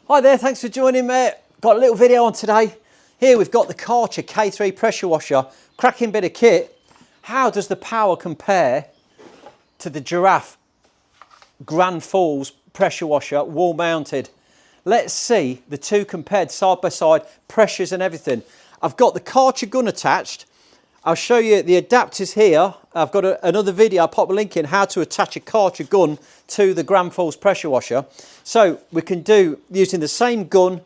Hi there, thanks for joining me. Got a little video on today. Here we've got the Karcher K3 pressure washer, cracking bit of kit. How does the power compare to the Giraffe Grandfalls pressure washer, wall mounted? Let's see the two compared side by side, pressures and everything. I've got the Karcher gun attached. I'll show you the adapters here. I've got another video, I'll pop a link in, how to attach a Karcher gun to the Grandfalls pressure washer. So we can do, using the same gun,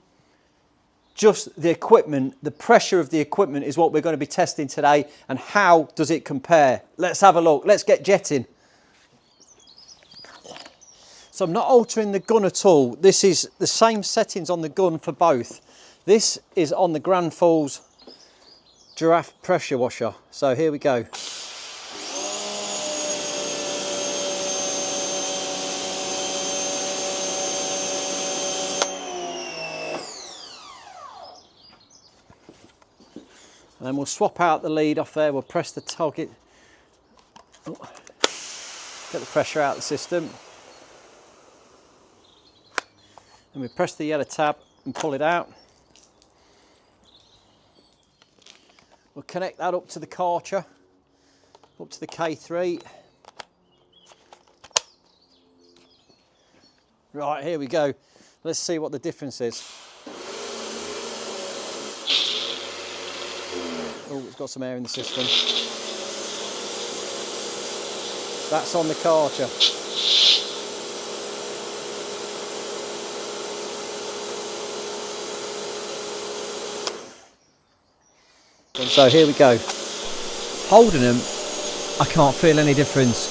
just the equipment, the pressure of the equipment is what we're going to be testing today, and how does it compare? Let's have a look, let's get jetting. So I'm not altering the gun at all. This is the same settings on the gun for both. This is on the Grandfalls Giraffe pressure washer. So here we go. And then we'll swap out the lead off there. We'll press the target. Oh, get the pressure out of the system. And we press the yellow tab and pull it out. We'll connect that up to the Karcher, up to the K3. Right, here we go. Let's see what the difference is. Oh, it's got some air in the system. That's on the Karcher. And so here we go. Holding them, I can't feel any difference.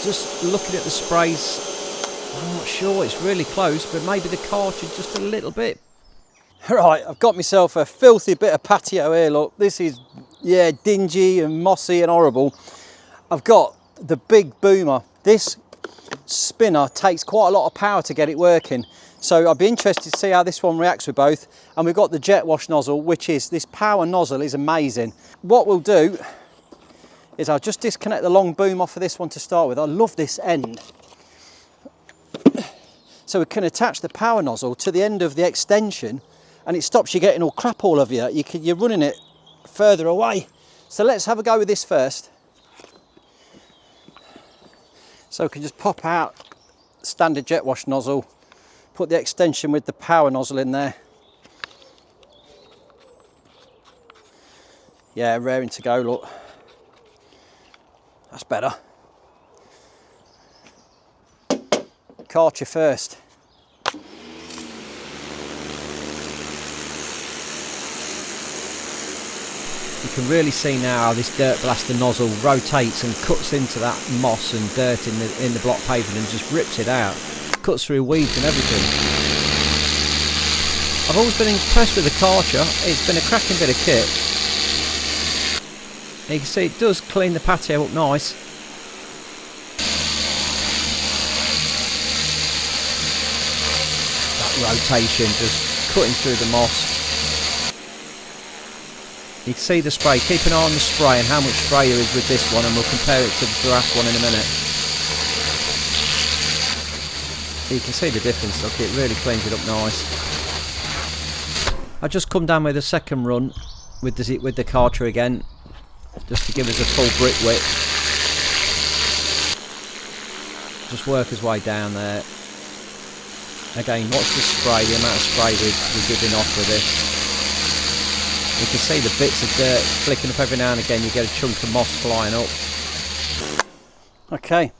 Just looking at the sprays, I'm not sure, it's really close, but maybe the Karcher just a little bit. Right, I've got myself a filthy bit of patio here, look. This is, yeah, dingy and mossy and horrible. I've got the big boomer. This spinner takes quite a lot of power to get it working. So I'll be interested to see how this one reacts with both. And we've got the jet wash nozzle, which is, this power nozzle is amazing. What we'll do is I'll just disconnect the long boom off of this one to start with. I love this end. So we can attach the power nozzle to the end of the extension, and it stops you getting all crap all over you. You're running it further away. So let's have a go with this first. So we can just pop out standard jet wash nozzle, put the extension with the power nozzle in there. Yeah, raring to go, look. That's better. Karcher first. You can really see now how this dirt blaster nozzle rotates and cuts into that moss and dirt in the block pavement and just rips it out. Cuts through weeds and everything. I've always been impressed with the Karcher. It's been a cracking bit of kit. You can see it does clean the patio up nice. That rotation just cutting through the moss. You can see the spray. Keep an eye on the spray and how much spray there is with this one, and we'll compare it to the Giraffe one in a minute. You can see the difference, look, it really cleans it up nice. I just come down with a second run with the Karcher again, just to give us a full brick width. Just work his way down there. Again, watch the spray, the amount of spray we're giving off with this. You can see the bits of dirt flicking up every now and again. You get a chunk of moss flying up. Okay,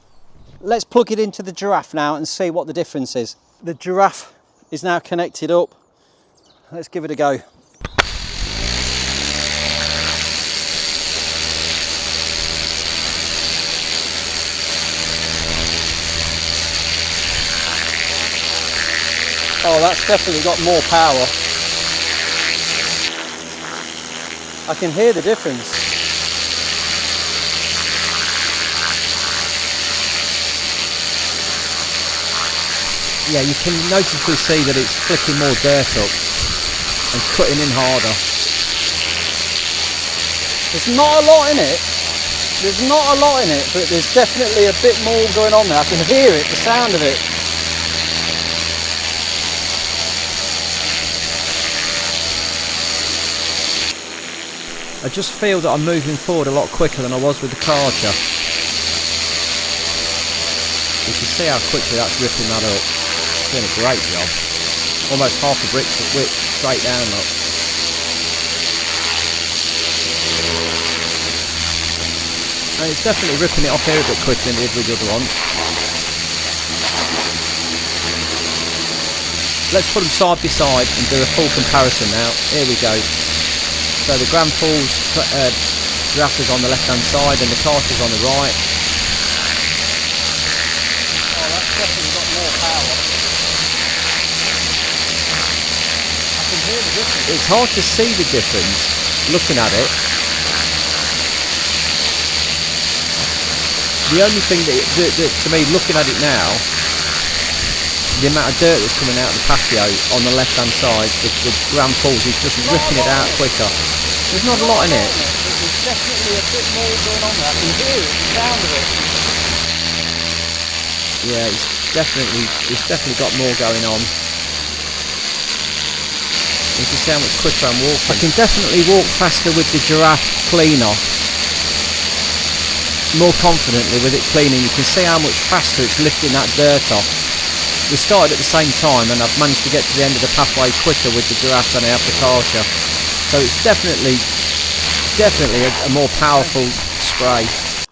let's plug it into the Giraffe now and see what the difference is. The Giraffe is now connected up. Let's give it a go. Oh, that's definitely got more power. I can hear the difference. Yeah, you can noticeably see that it's flicking more dirt up and cutting in harder. There's not a lot in it. There's not a lot in it, but there's definitely a bit more going on there. I can hear it, the sound of it. I just feel that I'm moving forward a lot quicker than I was with the Karcher. You can see how quickly that's ripping that up. It's doing a great job. Almost half a brick's width straight down, look. And it's definitely ripping it off here a bit quicker than it did with the other one. Let's put them side by side and do a full comparison now. Here we go. So the Grandfalls Giraffe is on the left hand side and the Karcher's on the right. Oh, that's definitely got more power. I can hear the difference. It's hard to see the difference looking at it. The only thing that to me, looking at it now, the amount of dirt that's coming out of the patio on the left hand side, the Grandfalls is just ripping it out quicker. There's not a lot in it. There's definitely a bit more going on there. I can hear it, the sound of it. Yeah, it's definitely got more going on. You can see how much quicker I'm walking. I can definitely walk faster with the Giraffe cleaner. More confidently with it cleaning. You can see how much faster it's lifting that dirt off. We started at the same time and I've managed to get to the end of the pathway quicker with the Giraffe than I have the Karcher. So it's definitely a more powerful spray.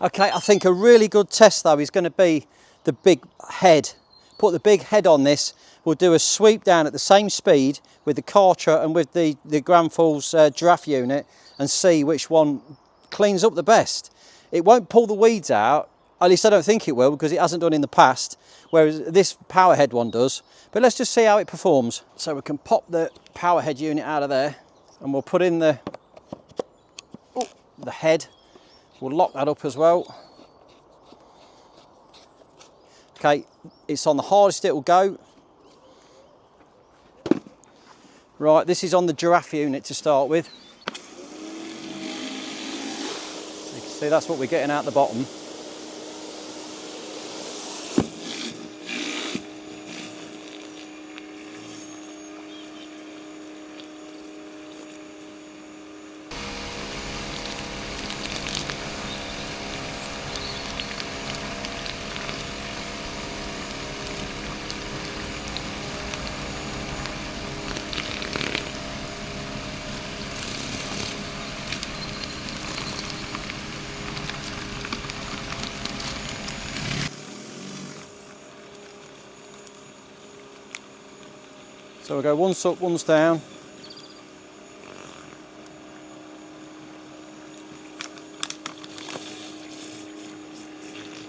Okay, I think a really good test though is going to be the big head. Put the big head on this. We'll do a sweep down at the same speed with the Karcher and with the Grandfalls Giraffe unit and see which one cleans up the best. It won't pull the weeds out, at least I don't think it will because it hasn't done in the past, whereas this powerhead one does. But let's just see how it performs. So we can pop the powerhead unit out of there and we'll put in the head. We'll lock that up as well. Okay, it's on the hardest it will go. Right, this is on the Giraffe unit to start with. You can see that's what we're getting out the bottom. So we'll go once up, once down.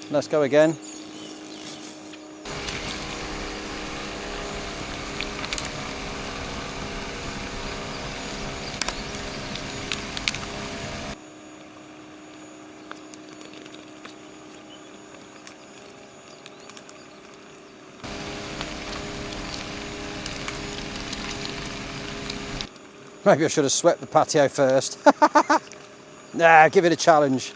Let's go again. Maybe I should have swept the patio first. Nah, give it a challenge.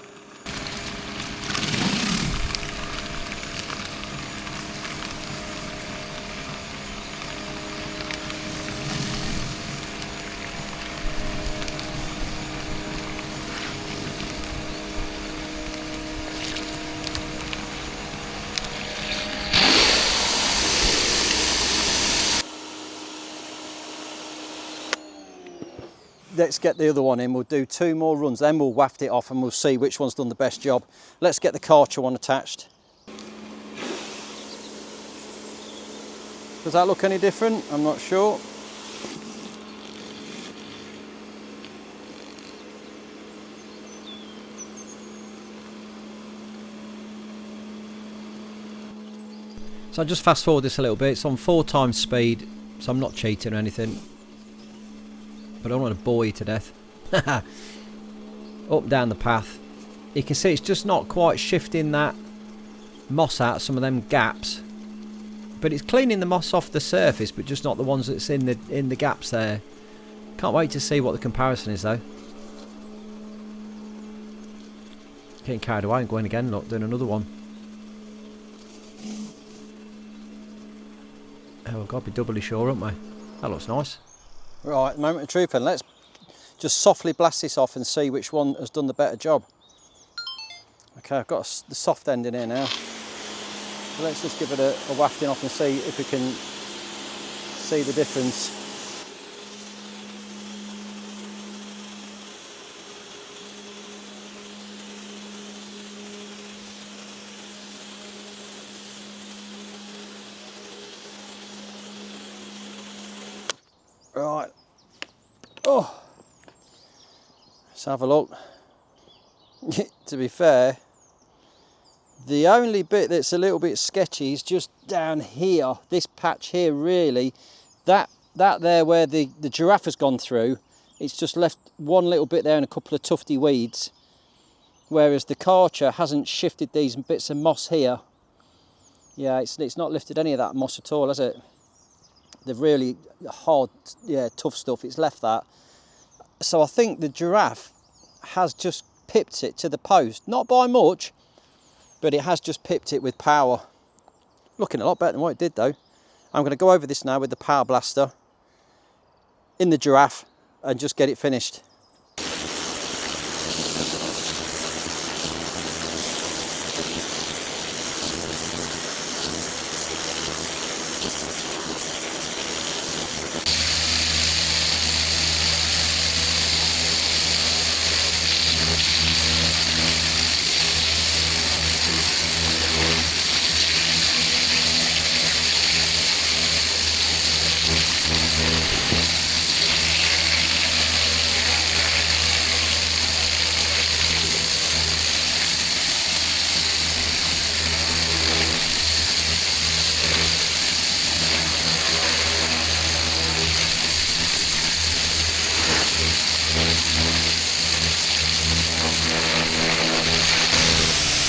Let's get the other one in. We'll do 2 more runs, then we'll waft it off and we'll see which one's done the best job. Let's get the Karcher one attached. Does that look any different? I'm not sure. So I'll just fast forward this a little bit. It's on 4 times speed, so I'm not cheating or anything. But I don't want to bore you to death. Up and down the path. You can see it's just not quite shifting that moss out some of them gaps. But it's cleaning the moss off the surface, but just not the ones that's in the gaps there. Can't wait to see what the comparison is though. Getting carried away and going again, look, doing another one. Oh, we've got to be doubly sure, haven't we? That looks nice. Right, moment of truth, and let's just softly blast this off and see which one has done the better job. Okay, I've got the soft end in here now. So let's just give it a wafting off and see if we can see the difference. Right, oh, let's have a look. To be fair, the only bit that's a little bit sketchy is just down here, this patch here really. That there where the giraffe has gone through, it's just left one little bit there and a couple of tufty weeds. Whereas the Karcher hasn't shifted these bits of moss here. Yeah, it's not lifted any of that moss at all, has it? The really hard, yeah, tough stuff, it's left that. So I think the giraffe has just pipped it to the post. Not by much, but it has just pipped it with power. Looking a lot better than what it did though. I'm going to go over this now with the power blaster in the giraffe and just get it finished.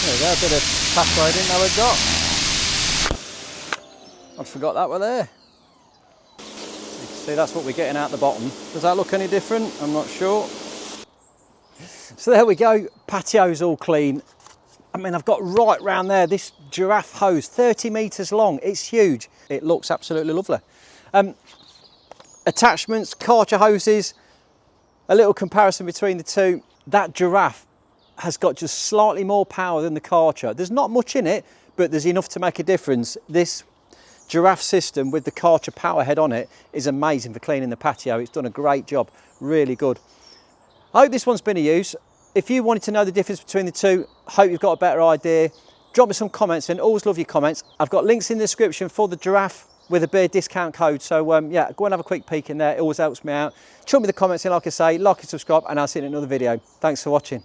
There we go, a bit of pathway I didn't know I'd got. I forgot that were there. You can see that's what we're getting out the bottom. Does that look any different? I'm not sure. So there we go, patio's all clean. I mean, I've got right round there this giraffe hose, 30 metres long, it's huge. It looks absolutely lovely. Attachments, Karcher hoses, a little comparison between the two. That giraffe has got just slightly more power than the Karcher. There's not much in it, but there's enough to make a difference. This giraffe system with the Karcher power head on it is amazing for cleaning the patio. It's done a great job, really good. I hope this one's been of use. If you wanted to know the difference between the two, hope you've got a better idea. Drop me some comments and always love your comments. I've got links in the description for the giraffe with a beard discount code. So yeah, go and have a quick peek in there. It always helps me out. Chuck me the comments in, like I say, like and subscribe, and I'll see you in another video. Thanks for watching.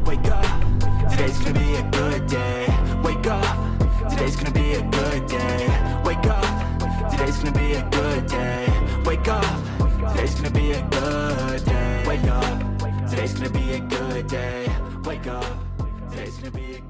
Wake up, today's gonna be a good day. Wake up, today's gonna be a good day. Wake up, today's gonna be a good day. Wake up, today's gonna be a good day. Wake up, today's gonna be a good day. Wake up, today's gonna be a